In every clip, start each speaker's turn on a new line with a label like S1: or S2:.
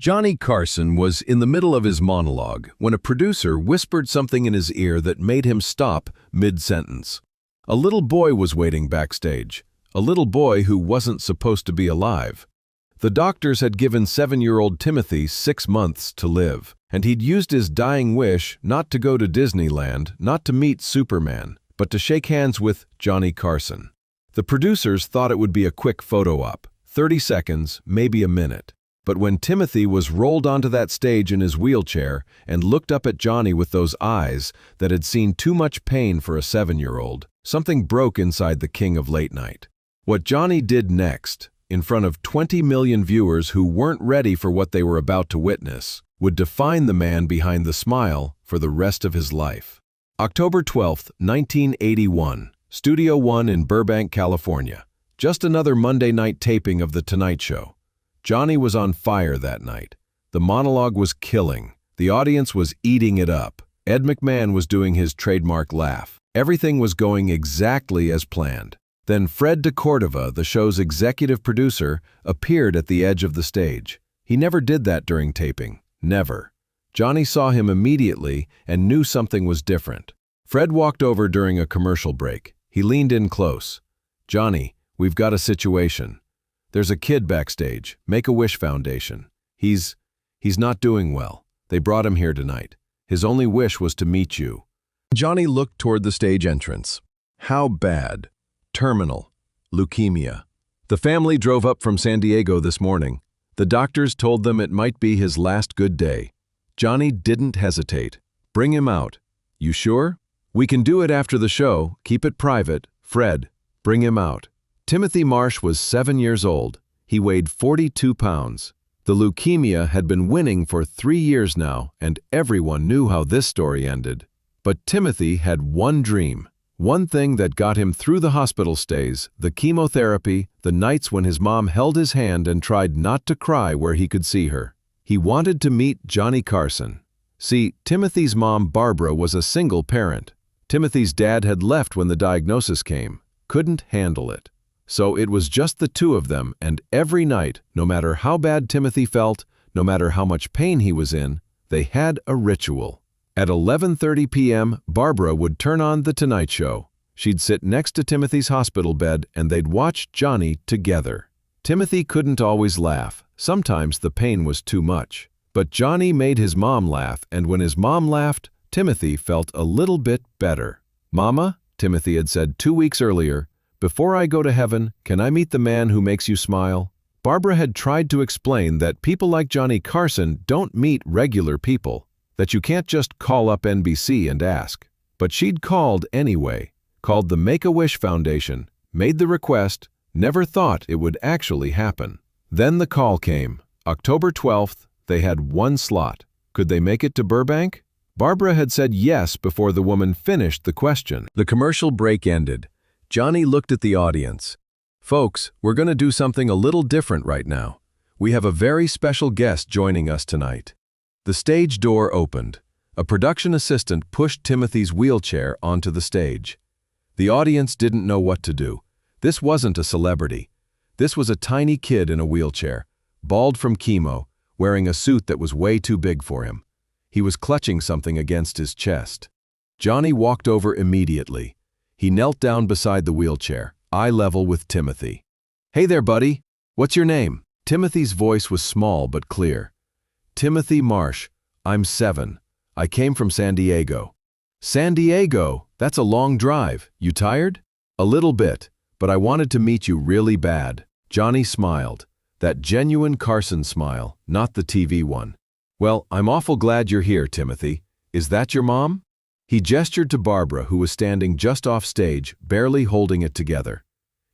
S1: Johnny Carson was in the middle of his monologue when a producer whispered something in his ear that made him stop mid-sentence. A little boy was waiting backstage, a little boy who wasn't supposed to be alive. The doctors had given 7-year-old Timothy 6 months to live, and he'd used his dying wish not to go to Disneyland, not to meet Superman, but to shake hands with Johnny Carson. The producers thought it would be a quick photo op, 30 seconds, maybe a minute. But when Timothy was rolled onto that stage in his wheelchair and looked up at Johnny with those eyes that had seen too much pain for a 7-year-old, something broke inside the king of late night. What Johnny did next, in front of 20 million viewers who weren't ready for what they were about to witness, would define the man behind the smile for the rest of his life. October 12, 1981, Studio One in Burbank, California. Just another Monday night taping of The Tonight Show. Johnny was on fire that night. The monologue was killing. The audience was eating it up. Ed McMahon was doing his trademark laugh. Everything was going exactly as planned. Then Fred DeCordova, the show's executive producer, appeared at the edge of the stage. He never did that during taping. Never. Johnny saw him immediately and knew something was different. Fred walked over during a commercial break. He leaned in close. "Johnny, we've got a situation. There's a kid backstage, Make-A-Wish Foundation. He's not doing well. They brought him here tonight. His only wish was to meet you." Johnny looked toward the stage entrance. How bad? Terminal. Leukemia. The family drove up from San Diego this morning. The doctors told them it might be his last good day. Johnny didn't hesitate. "Bring him out." "You sure?" "We can do it after the show. Keep it private. Fred, bring him out." Timothy Marsh was 7 years old. He weighed 42 pounds. The leukemia had been winning for 3 years now, and everyone knew how this story ended. But Timothy had one dream, one thing that got him through the hospital stays, the chemotherapy, the nights when his mom held his hand and tried not to cry where he could see her. He wanted to meet Johnny Carson. See, Timothy's mom, Barbara, was a single parent. Timothy's dad had left when the diagnosis came, couldn't handle it. So it was just the two of them, and every night, no matter how bad Timothy felt, no matter how much pain he was in, they had a ritual. At 11:30 p.m., Barbara would turn on The Tonight Show. She'd sit next to Timothy's hospital bed, and they'd watch Johnny together. Timothy couldn't always laugh. Sometimes the pain was too much. But Johnny made his mom laugh, and when his mom laughed, Timothy felt a little bit better. "Mama," Timothy had said 2 weeks earlier, "before I go to heaven, can I meet the man who makes you smile?" Barbara had tried to explain that people like Johnny Carson don't meet regular people, that you can't just call up NBC and ask. But she'd called anyway, called the Make-A-Wish Foundation, made the request, never thought it would actually happen. Then the call came. October 12th, they had one slot. Could they make it to Burbank? Barbara had said yes before the woman finished the question. The commercial break ended. Johnny looked at the audience. "Folks, we're going to do something a little different right now. We have a very special guest joining us tonight." The stage door opened. A production assistant pushed Timothy's wheelchair onto the stage. The audience didn't know what to do. This wasn't a celebrity. This was a tiny kid in a wheelchair, bald from chemo, wearing a suit that was way too big for him. He was clutching something against his chest. Johnny walked over immediately. He knelt down beside the wheelchair, eye level with Timothy. "Hey there, buddy. What's your name?" Timothy's voice was small but clear. "Timothy Marsh. I'm 7. I came from San Diego." "San Diego? That's a long drive. You tired?" "A little bit, but I wanted to meet you really bad." Johnny smiled. That genuine Carson smile, not the TV one. "Well, I'm awful glad you're here, Timothy. Is that your mom?" He gestured to Barbara, who was standing just off stage, barely holding it together.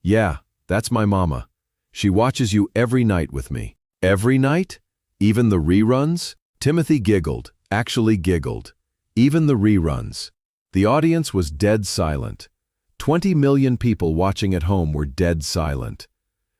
S1: "Yeah, that's my mama. She watches you every night with me." "Every night? Even the reruns?" Timothy giggled, actually giggled. Even the reruns. The audience was dead silent. 20 million people watching at home were dead silent.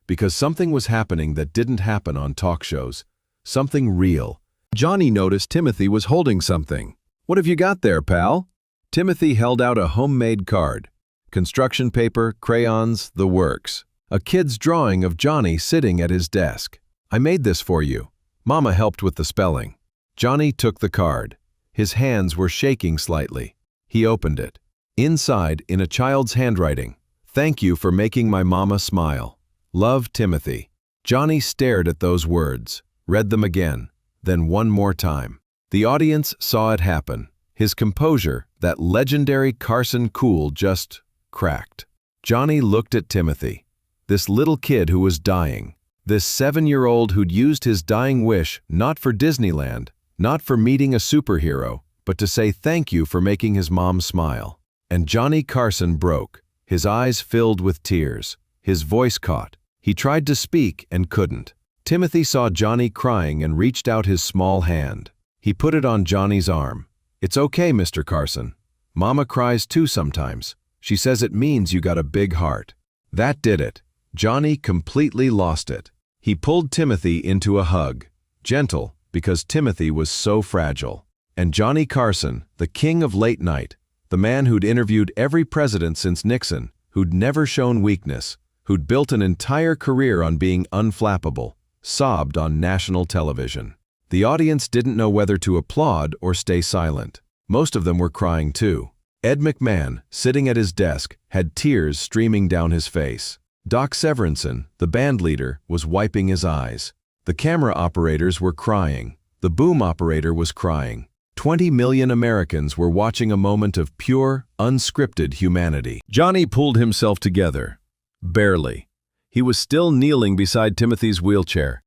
S1: Because something was happening that didn't happen on talk shows. Something real. Johnny noticed Timothy was holding something. "What have you got there, pal?" Timothy held out a homemade card. Construction paper, crayons, the works. A kid's drawing of Johnny sitting at his desk. "I made this for you. Mama helped with the spelling. Johnny took the card. His hands were shaking slightly. He opened it. Inside, in a child's handwriting, "Thank you for making my mama smile. Love, Timothy." Johnny stared at those words, read them again, then one more time. The audience saw it happen. His composure, that legendary Carson cool, just cracked. Johnny looked at Timothy, this little kid who was dying, this 7-year-old who'd used his dying wish not for Disneyland, not for meeting a superhero, but to say thank you for making his mom smile. And Johnny Carson broke. His eyes filled with tears. His voice caught. He tried to speak and couldn't. Timothy saw Johnny crying and reached out his small hand. He put it on Johnny's arm. "It's okay, Mr. Carson. Mama cries too sometimes. She says it means you got a big heart." That did it. Johnny completely lost it. He pulled Timothy into a hug. Gentle, because Timothy was so fragile. And Johnny Carson, the king of late night, the man who'd interviewed every president since Nixon, who'd never shown weakness, who'd built an entire career on being unflappable, sobbed on national television. The audience didn't know whether to applaud or stay silent. Most of them were crying too. Ed McMahon, sitting at his desk, had tears streaming down his face. Doc Severinsen, the band leader, was wiping his eyes. The camera operators were crying. The boom operator was crying. 20 million Americans were watching a moment of pure, unscripted humanity. Johnny pulled himself together. Barely. He was still kneeling beside Timothy's wheelchair.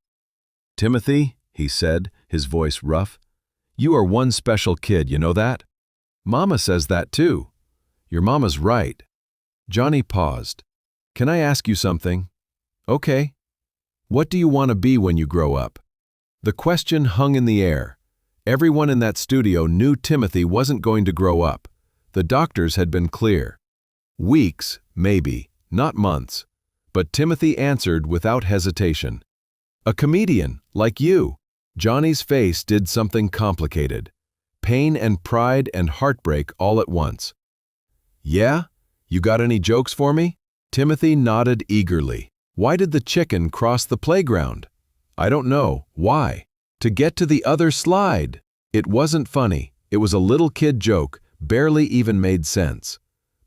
S1: "Timothy," he said, his voice rough, "you are one special kid, you know that? Mama says that too. Your mama's right." Johnny paused. "Can I ask you something?" "Okay. What do you want to be when you grow up?" The question hung in the air. Everyone in that studio knew Timothy wasn't going to grow up. The doctors had been clear. Weeks, maybe, not months. But Timothy answered without hesitation. "A comedian, like you." Johnny's face did something complicated. Pain and pride and heartbreak all at once. "Yeah? You got any jokes for me?" Timothy nodded eagerly. "Why did the chicken cross the playground?" "I don't know. Why?" "To get to the other slide." It wasn't funny. It was a little kid joke, barely even made sense.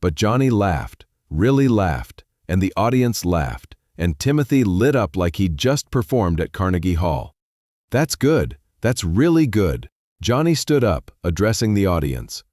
S1: But Johnny laughed, really laughed, and the audience laughed, and Timothy lit up like he'd just performed at Carnegie Hall. "That's good. That's really good." Johnny stood up, addressing the audience.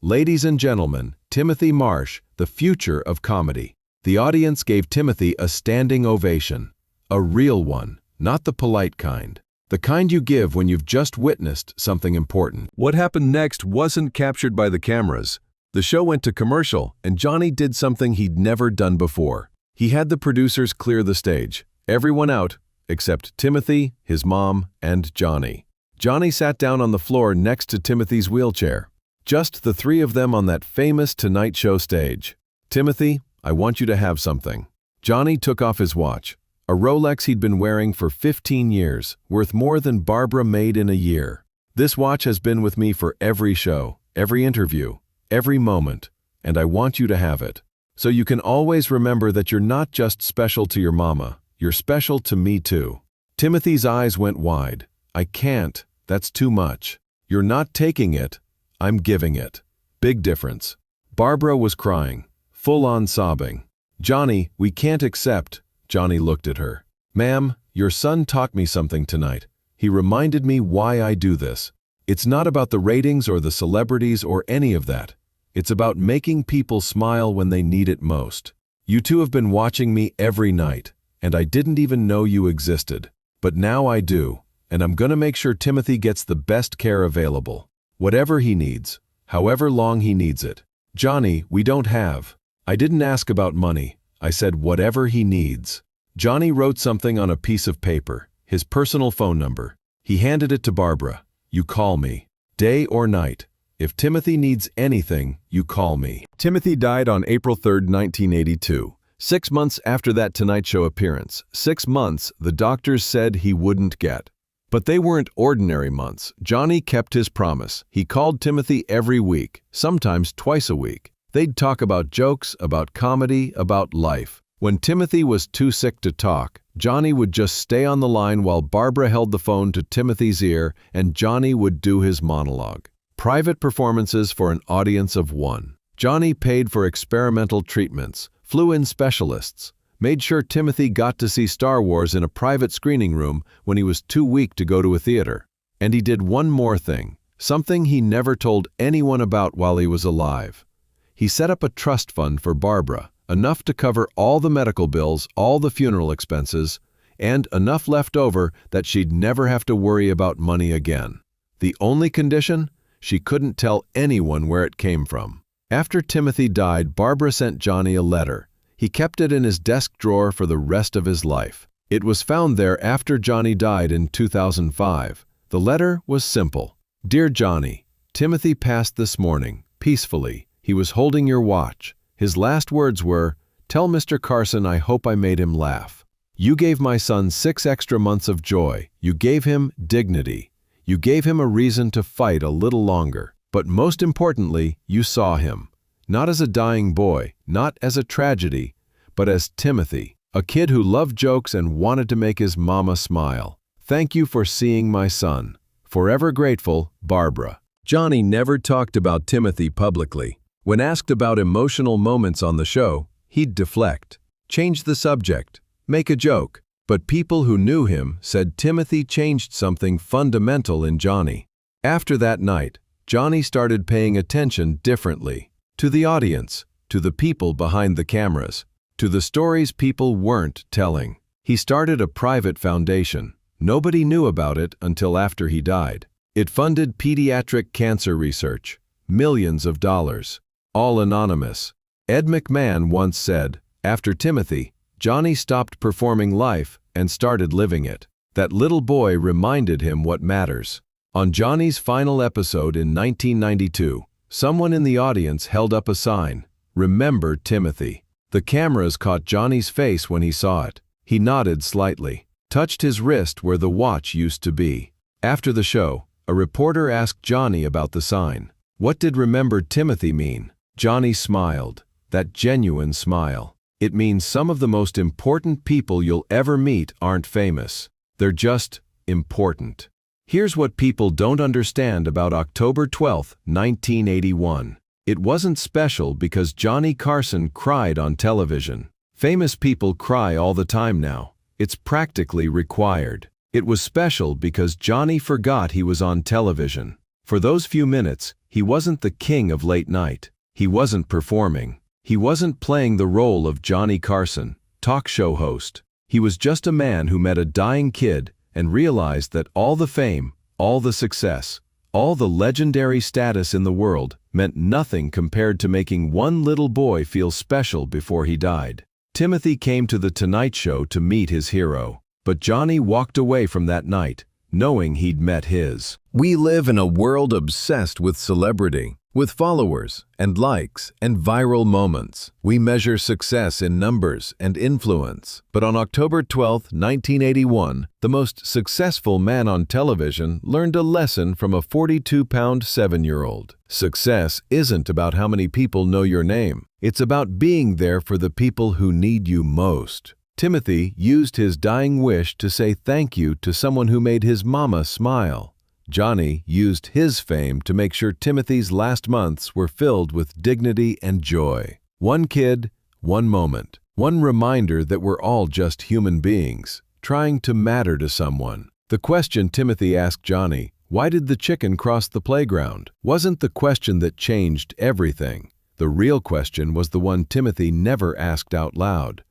S1: "Ladies and gentlemen, Timothy Marsh, the future of comedy." The audience gave Timothy a standing ovation. A real one, not the polite kind. The kind you give when you've just witnessed something important. What happened next wasn't captured by the cameras. The show went to commercial, and Johnny did something he'd never done before. He had the producers clear the stage. Everyone out, except Timothy, his mom, and Johnny. Johnny sat down on the floor next to Timothy's wheelchair. Just the three of them on that famous Tonight Show stage. "Timothy, I want you to have something." Johnny took off his watch. A Rolex he'd been wearing for 15 years, worth more than Barbara made in a year. "This watch has been with me for every show, every interview, every moment, and I want you to have it. So you can always remember that you're not just special to your mama, you're special to me too." Timothy's eyes went wide. "I can't, that's too much." "You're not taking it, I'm giving it." Big difference. Barbara was crying, full-on sobbing. "Johnny, we can't accept." Johnny looked at her. "Ma'am, your son taught me something tonight. He reminded me why I do this. It's not about the ratings or the celebrities or any of that. It's about making people smile when they need it most. You two have been watching me every night, and I didn't even know you existed. But now I do, and I'm gonna make sure Timothy gets the best care available. Whatever he needs, however long he needs it. Johnny, we don't have. I didn't ask about money. I said whatever he needs." Johnny wrote something on a piece of paper, his personal phone number. He handed it to Barbara. "You call me. Day or night. If Timothy needs anything, you call me." Timothy died on April 3, 1982. 6 months after that Tonight Show appearance. 6 months the doctors said he wouldn't get. But they weren't ordinary months. Johnny kept his promise. He called Timothy every week, sometimes twice a week. They'd talk about jokes, about comedy, about life. When Timothy was too sick to talk, Johnny would just stay on the line while Barbara held the phone to Timothy's ear and Johnny would do his monologue. Private performances for an audience of one. Johnny paid for experimental treatments, flew in specialists, made sure Timothy got to see Star Wars in a private screening room when he was too weak to go to a theater. And he did one more thing, something he never told anyone about while he was alive. He set up a trust fund for Barbara, enough to cover all the medical bills, all the funeral expenses, and enough left over that she'd never have to worry about money again. The only condition? She couldn't tell anyone where it came from. After Timothy died, Barbara sent Johnny a letter. He kept it in his desk drawer for the rest of his life. It was found there after Johnny died in 2005. The letter was simple. Dear Johnny, Timothy passed this morning, peacefully. He was holding your watch. His last words were, "Tell Mr. Carson I hope I made him laugh." You gave my son 6 extra months of joy. You gave him dignity. You gave him a reason to fight a little longer. But most importantly, you saw him. Not as a dying boy, not as a tragedy, but as Timothy, a kid who loved jokes and wanted to make his mama smile. Thank you for seeing my son. Forever grateful, Barbara. Johnny never talked about Timothy publicly. When asked about emotional moments on the show, he'd deflect, change the subject, make a joke. But people who knew him said Timothy changed something fundamental in Johnny. After that night, Johnny started paying attention differently. To the audience, to the people behind the cameras, to the stories people weren't telling. He started a private foundation. Nobody knew about it until after he died. It funded pediatric cancer research, millions of dollars. All anonymous. Ed McMahon once said, after Timothy, Johnny stopped performing life and started living it. That little boy reminded him what matters. On Johnny's final episode in 1992, someone in the audience held up a sign, "Remember Timothy." The cameras caught Johnny's face when he saw it. He nodded slightly, touched his wrist where the watch used to be. After the show, a reporter asked Johnny about the sign. What did "Remember Timothy" mean? Johnny smiled, that genuine smile. It means some of the most important people you'll ever meet aren't famous. They're just important. Here's what people don't understand about October 12, 1981. It wasn't special because Johnny Carson cried on television. Famous people cry all the time now. It's practically required. It was special because Johnny forgot he was on television. For those few minutes, he wasn't the king of late night. He wasn't performing. He wasn't playing the role of Johnny Carson, talk show host. He was just a man who met a dying kid and realized that all the fame, all the success, all the legendary status in the world meant nothing compared to making one little boy feel special before he died. Timothy came to The Tonight Show to meet his hero, but Johnny walked away from that night, knowing he'd met his. We live in a world obsessed with celebrity, with followers and likes and viral moments. We measure success in numbers and influence. But on October 12, 1981, the most successful man on television learned a lesson from a 42-pound 7-year-old. Success isn't about how many people know your name. It's about being there for the people who need you most. Timothy used his dying wish to say thank you to someone who made his mama smile. Johnny used his fame to make sure Timothy's last months were filled with dignity and joy. One kid, one moment. One reminder that we're all just human beings, trying to matter to someone. The question Timothy asked Johnny, "Why did the chicken cross the playground?" wasn't the question that changed everything. The real question was the one Timothy never asked out loud.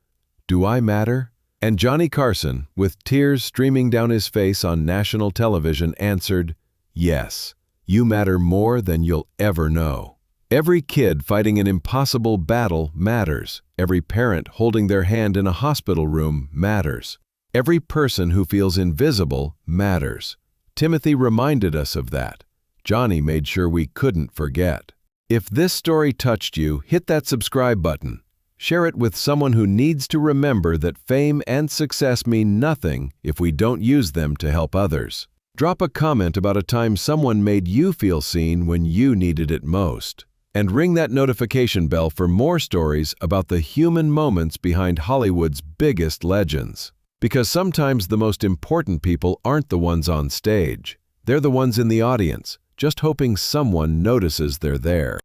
S1: Do I matter? And Johnny Carson, with tears streaming down his face on national television, answered, yes, you matter more than you'll ever know. Every kid fighting an impossible battle matters. Every parent holding their hand in a hospital room matters. Every person who feels invisible matters. Timothy reminded us of that. Johnny made sure we couldn't forget. If this story touched you, hit that subscribe button. Share it with someone who needs to remember that fame and success mean nothing if we don't use them to help others. Drop a comment about a time someone made you feel seen when you needed it most. And ring that notification bell for more stories about the human moments behind Hollywood's biggest legends. Because sometimes the most important people aren't the ones on stage. They're the ones in the audience, just hoping someone notices they're there.